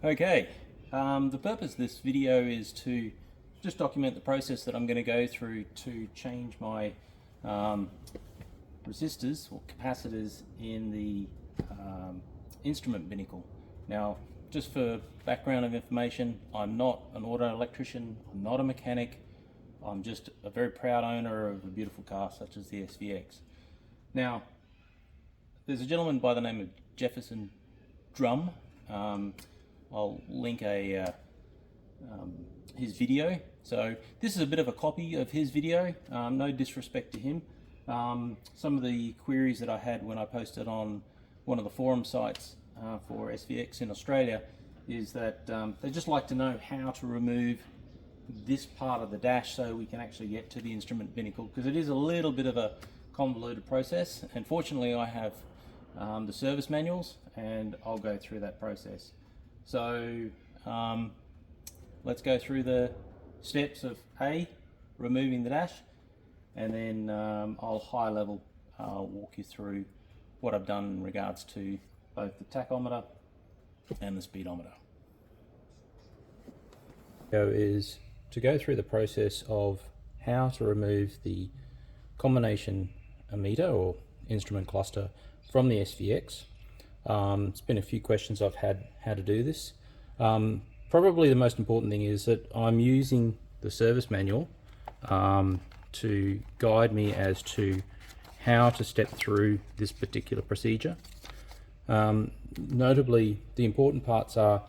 Okay, the purpose of this video is to just document the process that I'm going to go through to change my resistors or capacitors in the instrument binnacle. Now, just for background of information, I'm not an auto electrician, I'm not a mechanic, I'm just a very proud owner of a beautiful car such as the SVX. Now, there's a gentleman by the name of Jefferson Drumm. I'll link his video. So this is a bit of a copy of his video, no disrespect to him. Some of the queries that I had when I posted on one of the forum sites for SVX in Australia is that they just like to know how to remove this part of the dash so we can actually get to the instrument binnacle, because it is a little bit of a convoluted process, and fortunately I have the service manuals and I'll go through that process. So let's go through the steps of removing the dash, and then I'll high level walk you through what I've done in regards to both the tachometer and the speedometer. So is to go through the process of how to remove the combination ammeter or instrument cluster from the SVX. It's been a few questions I've had how to do this. Probably the most important thing is that I'm using the service manual to guide me as to how to step through this particular procedure. Notably, the important parts are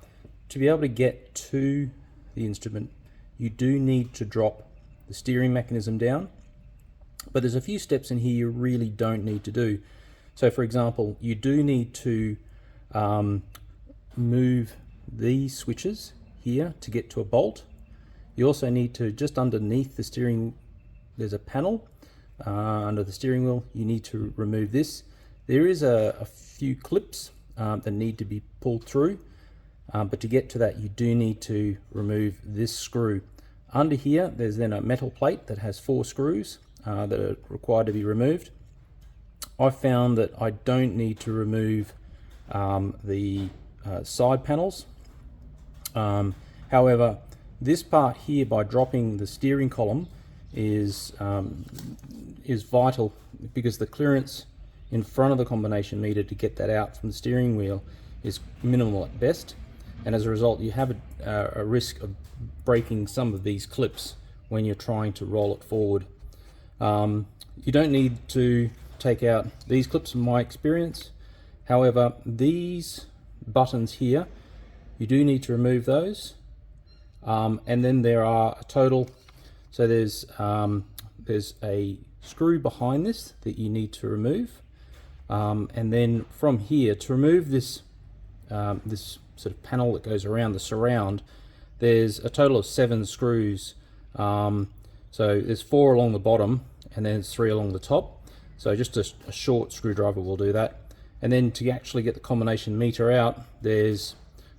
to be able to get to the instrument, you do need to drop the steering mechanism down, but there's a few steps in here you really don't need to do. So for example, you do need to move these switches here to get to a bolt. You also need to, just underneath the steering, there's a panel under the steering wheel. You need to remove this. There is a few clips that need to be pulled through, but to get to that you do need to remove this screw. Under here there's then a metal plate that has 4 screws that are required to be removed. I found that I don't need to remove the side panels. However, this part here, by dropping the steering column, is vital, because the clearance in front of the combination meter to get that out from the steering wheel is minimal at best, and as a result you have a risk of breaking some of these clips when you're trying to roll it forward. You don't need to take out these clips in my experience. However, these buttons here, you do need to remove those, and then there are a total, so there's a screw behind this that you need to remove, and then from here to remove this this sort of panel that goes around the surround, there's a total of 7 screws. So there's 4 along the bottom and then there's 3 along the top. So just a short screwdriver will do that. And then to actually get the combination meter out, there's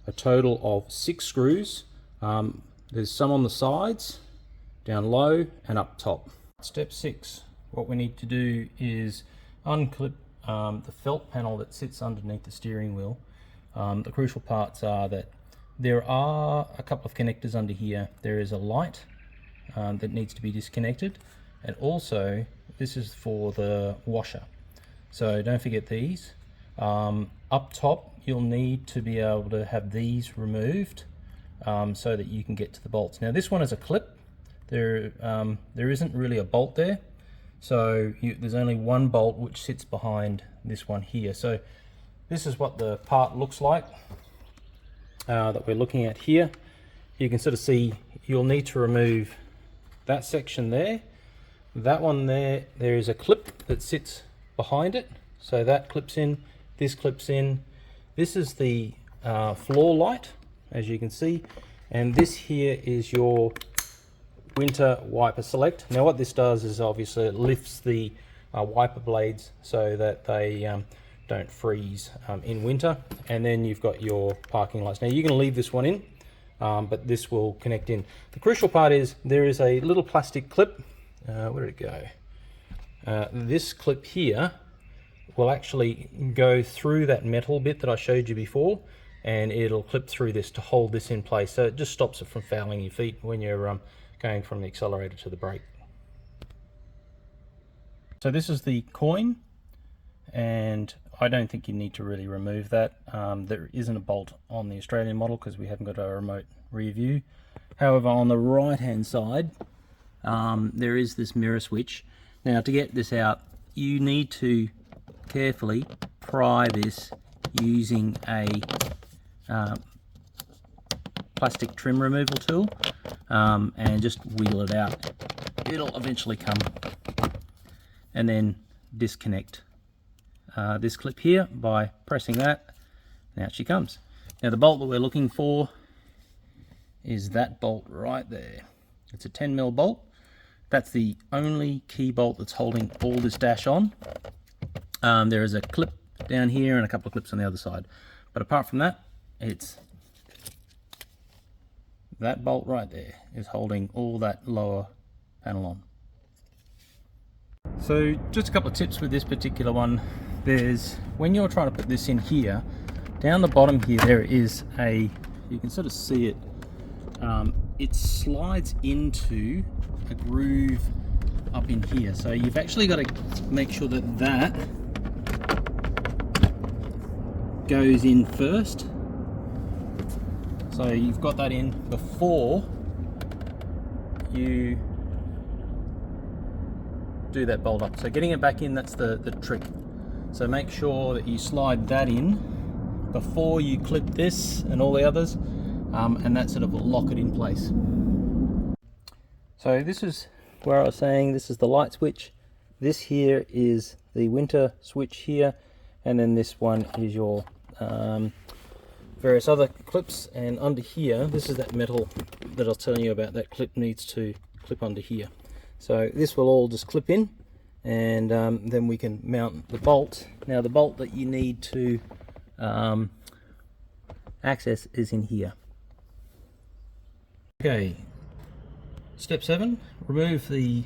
a total of 6 screws. There's some on the sides, down low and up top. Step 6, what we need to do is unclip the felt panel that sits underneath the steering wheel. The crucial parts are that there are a couple of connectors under here. There is a light that needs to be disconnected, and also this is for the washer, so don't forget these. Up top you'll need to be able to have these removed so that you can get to the bolts. Now this one is a clip. There isn't really a bolt there, so there's only one bolt which sits behind this one here. So this is what the part looks like that we're looking at here. You can sort of see you'll need to remove that section there. That one there is a clip that sits behind it, so that clips in, this clips in. This is the floor light, as you can see, and this here is your winter wiper select. Now what this does is obviously it lifts the wiper blades so that they don't freeze in winter. And then you've got your parking lights. Now you can leave this one in, but this will connect in. The crucial part is there is a little plastic clip. Where did it go? This clip here will actually go through that metal bit that I showed you before. and it'll clip through this to hold this in place, so it just stops it from fouling your feet when you're going from the accelerator to the brake. So this is the coin, and I don't think you need to really remove that. There isn't a bolt on the Australian model because we haven't got a remote rear view. However, on the right hand side there is this mirror switch. Now, to get this out, you need to carefully pry this using a plastic trim removal tool, and just wheel it out. It'll eventually come, and then disconnect this clip here by pressing that, and out she comes. Now, the bolt that we're looking for is that bolt right there. It's a 10mm bolt. That's the only key bolt that's holding all this dash on. There is a clip down here and a couple of clips on the other side, but apart from that, it's that bolt right there is holding all that lower panel on. So just a couple of tips with this particular one. There's, when you're trying to put this in here, down the bottom here there is a, you can sort of see it, it slides into a groove up in here. So you've actually got to make sure that that goes in first. So you've got that in before you do that bolt up. So getting it back in, that's the trick. So make sure that you slide that in before you clip this and all the others, and that sort of will lock it in place. So this is where I was saying this is the light switch. This here is the winter switch here, and then this one is your various other clips, and under here, this is that metal that I was telling you about. That clip needs to clip under here. So this will all just clip in, and then we can mount the bolt. Now, the bolt that you need to access is in here. Okay, step 7, remove the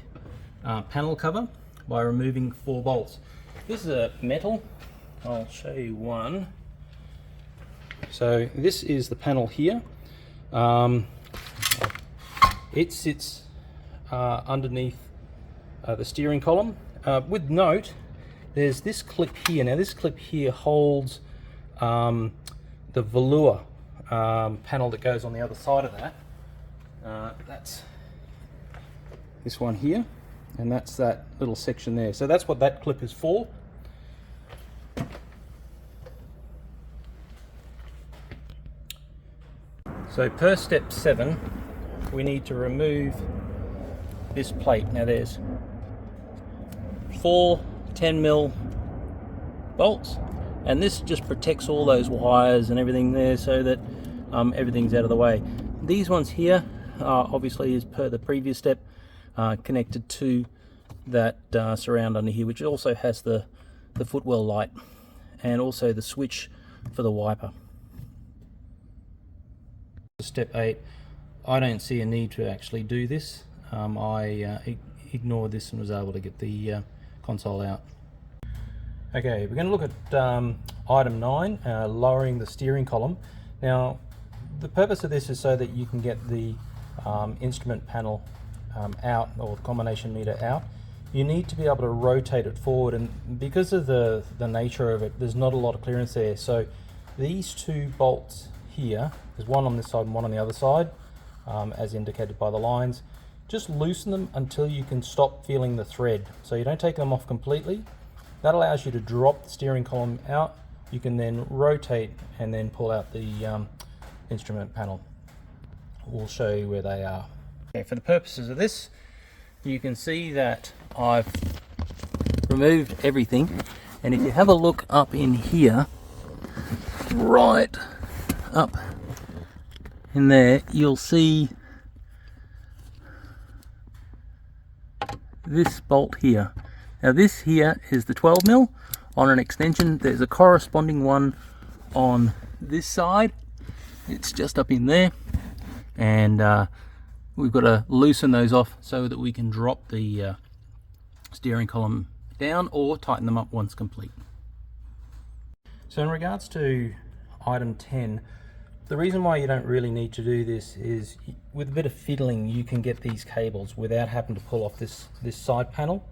panel cover by removing 4 bolts. This is a metal, I'll show you one. So this is the panel here. It sits underneath the steering column. With note, there's this clip here. Now, this clip here holds the velour panel that goes on the other side of that. That's this one here, and that's that little section there. So that's what that clip is for. So per step 7, we need to remove this plate. Now, there's 4 10mm bolts, and this just protects all those wires and everything there, so that everything's out of the way. These ones here are obviously, as per the previous step, connected to that surround under here, which also has the footwell light and also the switch for the wiper. Step 8, I don't see a need to actually do this. I ignored this and was able to get the console out. Okay, we're going to look at item 9, lowering the steering column. Now, the purpose of this is so that you can get the instrument panel out, or the combination meter out. You need to be able to rotate it forward, and because of the nature of it, there's not a lot of clearance there. So these 2 bolts here, there's one on this side and one on the other side, as indicated by the lines. Just loosen them until you can stop feeling the thread. So you don't take them off completely. That allows you to drop the steering column out. You can then rotate and then pull out the instrument panel. We'll show you where they are. Okay, for the purposes of this, you can see that I've removed everything, and if you have a look up in here, right up in there, you'll see this bolt here. Now, this here is the 12mm on an extension. There's a corresponding one on this side. It's just up in there, and we've got to loosen those off so that we can drop the steering column down or tighten them up once complete. So in regards to item 10. The reason why you don't really need to do this is with a bit of fiddling you can get these cables without having to pull off this side panel.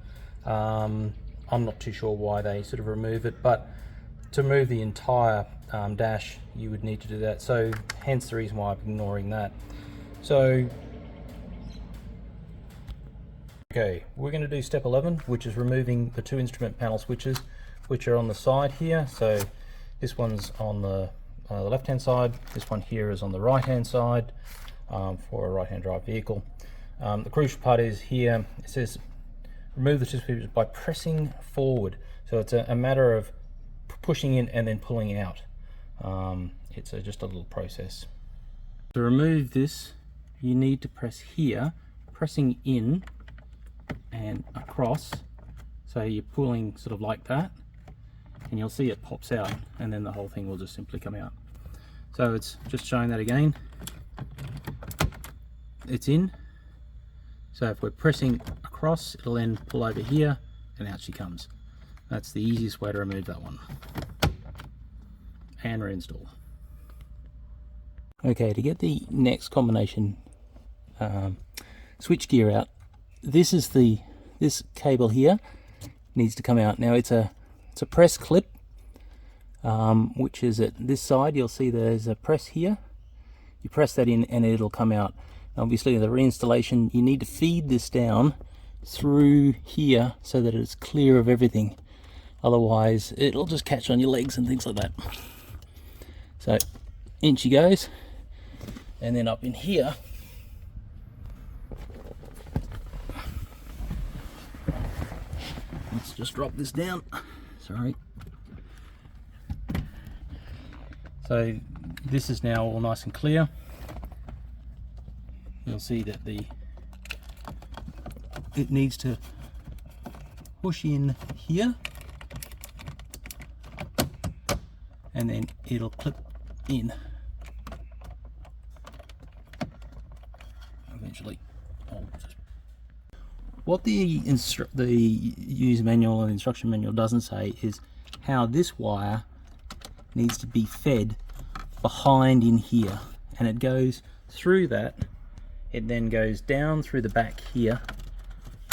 I'm not too sure why they sort of remove it, but to move the entire dash you would need to do that, so hence the reason why I'm ignoring that. So okay, we're going to do step 11, which is removing the two instrument panel switches which are on the side here. So this one's on the left hand side, this one here is on the right hand side for a right hand drive vehicle. The crucial part is here, it says remove the two switches by pressing forward, so it's a matter of pushing in and then pulling out. It's just a little process. To remove this you need to press here, pressing in and across, so you're pulling sort of like that, and you'll see it pops out, and then the whole thing will just simply come out. So it's just showing that again, it's in, so if we're pressing across it'll then pull over here and out she comes. That's the easiest way to remove that one and reinstall. Okay, to get the next combination switch gear out, this cable here needs to come out. Now it's a press clip, which is at this side. You'll see there's a press here. You press that in and it'll come out. Obviously the reinstallation, you need to feed this down through here so that it's clear of everything. Otherwise it'll just catch on your legs and things like that. So in she goes, and then up in here let's just drop this down, sorry. So this is now all nice and clear. You'll see that it needs to push in here and then it'll clip in eventually. What the user manual and instruction manual doesn't say is how this wire needs to be fed behind in here, and it goes through that, it then goes down through the back here,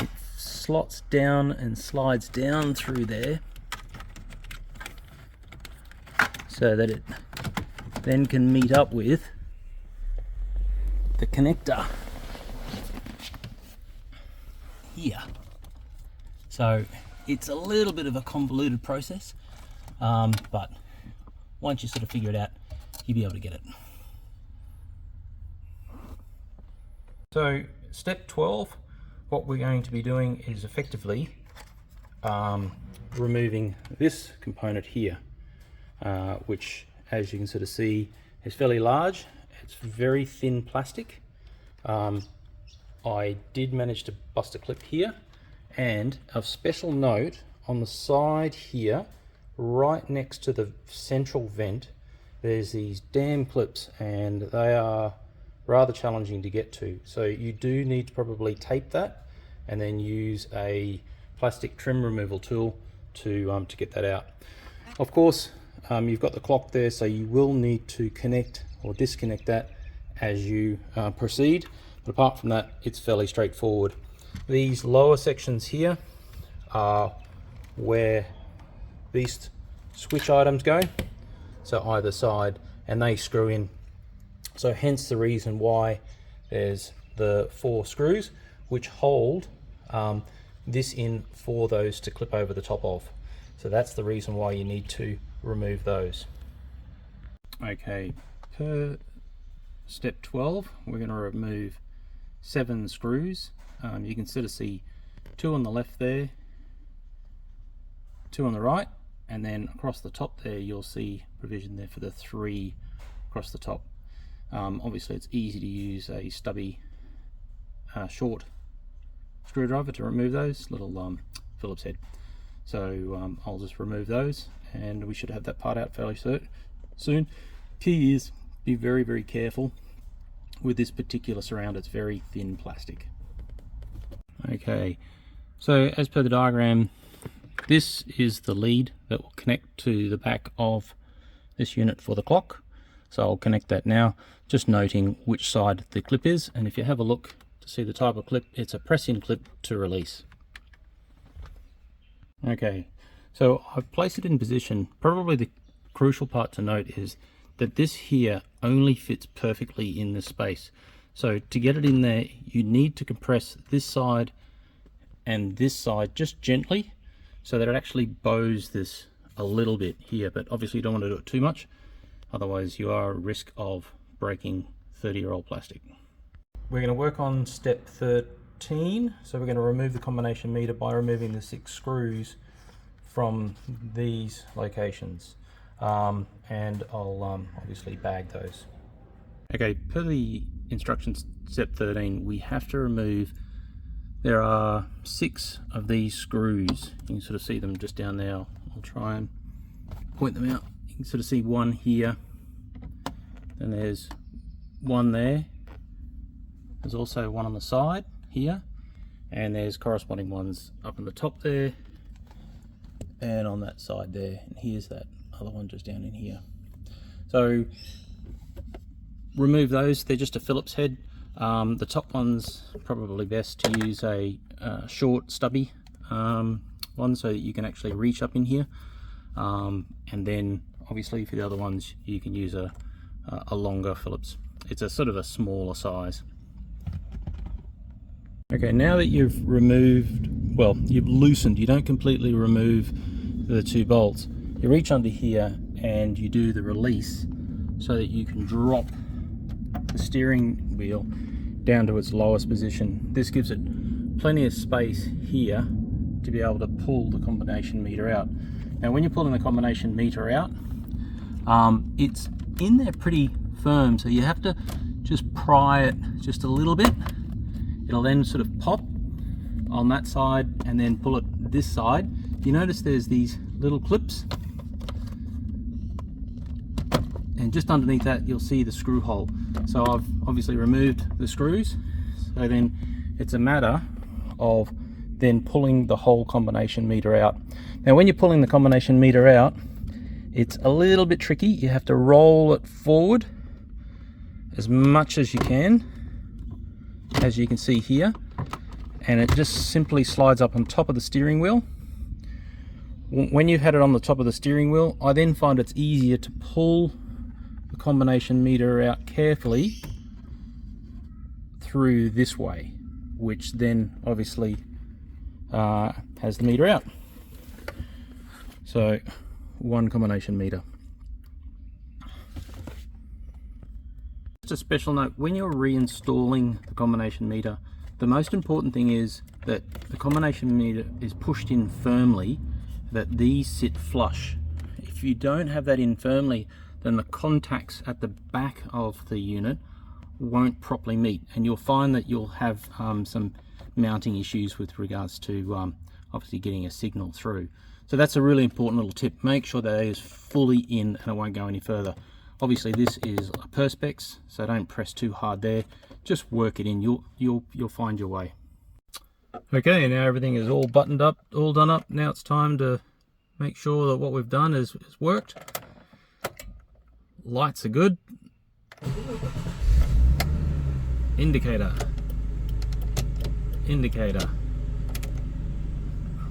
it slots down and slides down through there so that it then can meet up with the connector here. So it's a little bit of a convoluted process, but once you sort of figure it out, you'll be able to get it. So step 12, what we're going to be doing is effectively removing this component here, which as you can sort of see is fairly large. It's very thin plastic. I did manage to bust a clip here, and of special note on the side here, right next to the central vent, there's these damn clips, and they are rather challenging to get to. So you do need to probably tape that and then use a plastic trim removal tool to get that out. Of course, you've got the clock there, so you will need to connect or disconnect that as you proceed. But apart from that, it's fairly straightforward. These lower sections here are where these switch items go, so either side, and they screw in. So hence the reason why there's the 4 screws which hold this in for those to clip over the top of. So that's the reason why you need to remove those. Okay, per step 12, we're going to remove 7 screws. You can sort of see 2 on the left there, 2 on the right, and then across the top there you'll see provision there for the 3 across the top. Obviously it's easy to use a stubby short screwdriver to remove those, little Phillips head. So I'll just remove those and we should have that part out fairly soon. Key is be very, very careful with this particular surround. It's very thin plastic. Okay, so as per the diagram, this is the lead that will connect to the back of this unit for the clock. So I'll connect that now, just noting which side the clip is. And if you have a look to see the type of clip, it's a press-in clip to release. Okay, so I've placed it in position. Probably the crucial part to note is that this here only fits perfectly in this space. So to get it in there, you need to compress this side and this side just gently so that it actually bows this a little bit here, but obviously you don't want to do it too much, otherwise you are at risk of breaking 30-year-old plastic. We're going to work on step 13, so we're going to remove the combination meter by removing the 6 screws from these locations. And I'll obviously bag those. Okay, per the instructions step 13, we have to remove, there are 6 of these screws. You can sort of see them just down there. I'll try and point them out. You can sort of see one here, then there's one there, there's also one on the side here, and there's corresponding ones up on the top there and on that side there, and here's that other one just down in here. So remove those, they're just a Phillips head. The top one's probably best to use a short stubby one so that you can actually reach up in here, and then obviously for the other ones you can use a longer Phillips. It's a sort of a smaller size. Okay, now that you've removed, well, you've loosened, you don't completely remove the 2 bolts, you reach under here and you do the release so that you can drop the steering wheel down to its lowest position. This gives it plenty of space here to be able to pull the combination meter out. Now when you're pulling the combination meter out, it's in there pretty firm, so you have to just pry it just a little bit. It'll then sort of pop on that side and then pull it this side. You notice there's these little clips, and just underneath that you'll see the screw hole. So I've obviously removed the screws, so then it's a matter of then pulling the whole combination meter out. Now when you're pulling the combination meter out, it's a little bit tricky. You have to roll it forward as much as you can, as you can see here, and it just simply slides up on top of the steering wheel. When you've had it on the top of the steering wheel, I then find it's easier to pull the combination meter out carefully through this way, which then obviously has the meter out. So 1 combination meter. Just a special note, when you're reinstalling the combination meter, the most important thing is that the combination meter is pushed in firmly, that these sit flush. If you don't have that in firmly, then the contacts at the back of the unit won't properly meet, and you'll find that you'll have some mounting issues with regards to obviously getting a signal through. So that's a really important little tip. Make sure that it is fully in and it won't go any further. Obviously this is a perspex, so don't press too hard there. Just work it in. You'll find your way. Okay, now everything is all buttoned up, all done up. Now it's time to make sure that what we've done has worked. Lights are good. Indicator. Indicator.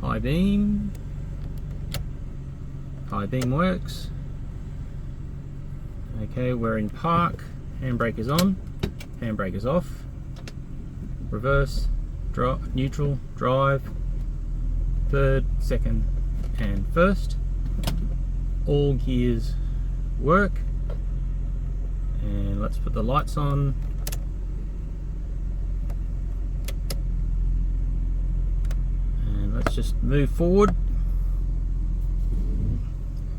High beam. High beam works. Okay, we're in park. Handbrake is on. Handbrake is off. Reverse. Neutral, drive, third, second and first. All gears work, and let's put the lights on. And let's just move forward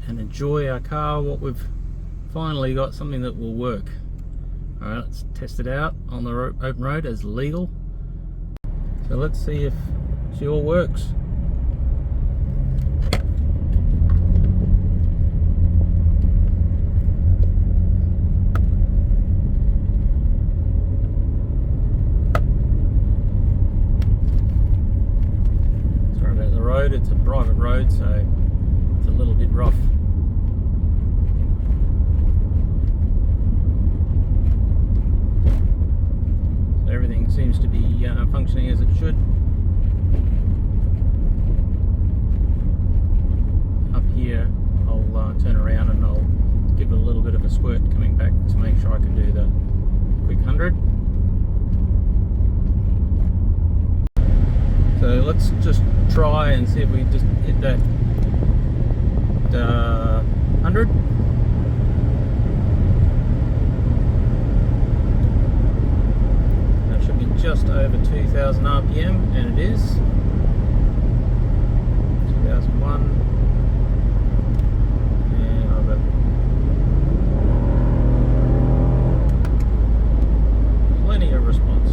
and enjoy our car. What we've finally got, something that will work. All right, let's test it out on the open road as legal. So let's see if she all works. Sorry about the road, it's a private road, so it's a little bit rough. functioning as it should. Up here I'll turn around and I'll give it a little bit of a squirt coming back to make sure I can do the quick 100. So let's just try and see if we just hit that 100. That should be just over 2000 RPM, and it is 2001, and I've got plenty of response.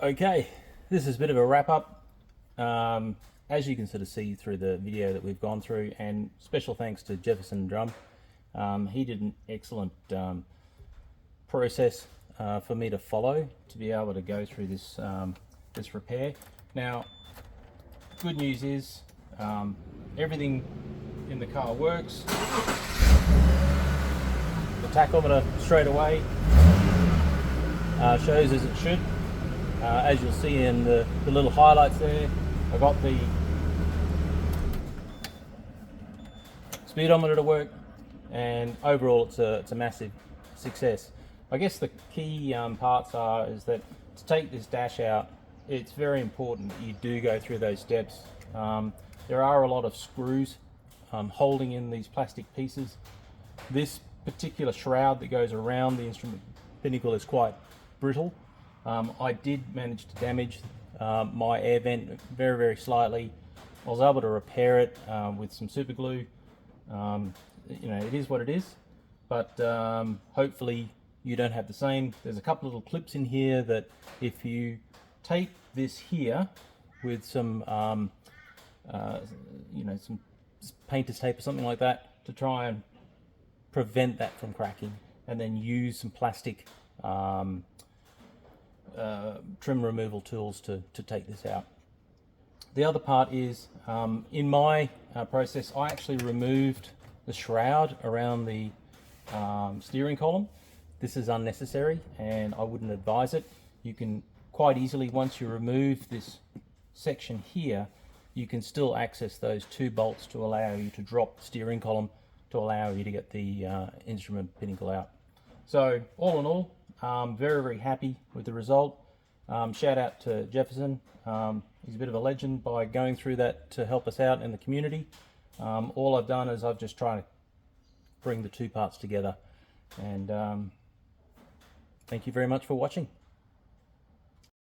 Okay, this is a bit of a wrap up. As you can sort of see through the video that we've gone through, and special thanks to Jefferson Drumm. He did an excellent process for me to follow to be able to go through this this repair. Now, good news is everything in the car works. The tachometer straight away shows as it should. As you'll see in the little highlights there, I got the speedometer to work, and overall it's a massive success. I guess the key parts is that to take this dash out, it's very important that you do go through those steps. There are a lot of screws holding in these plastic pieces. This particular shroud that goes around the instrument binnacle is quite brittle. I did manage to damage my air vent very, very slightly. I was able to repair it with some super glue. You know, it is what it is, but hopefully you don't have the same. There's a couple little clips in here that if you tape this here with some you know, some painter's tape or something like that to try and prevent that from cracking, and then use some plastic trim removal tools to take this out. The other part is, in my process, I actually removed the shroud around the steering column. This is unnecessary and I wouldn't advise it. You can quite easily, once you remove this section here, you can still access those two bolts to allow you to drop the steering column, to allow you to get the instrument binnacle out. So all in all, very, very happy with the result. Shout out to Jefferson. He's a bit of a legend by going through that to help us out in the community. All I've done is I've just tried to bring the two parts together, and thank you very much for watching.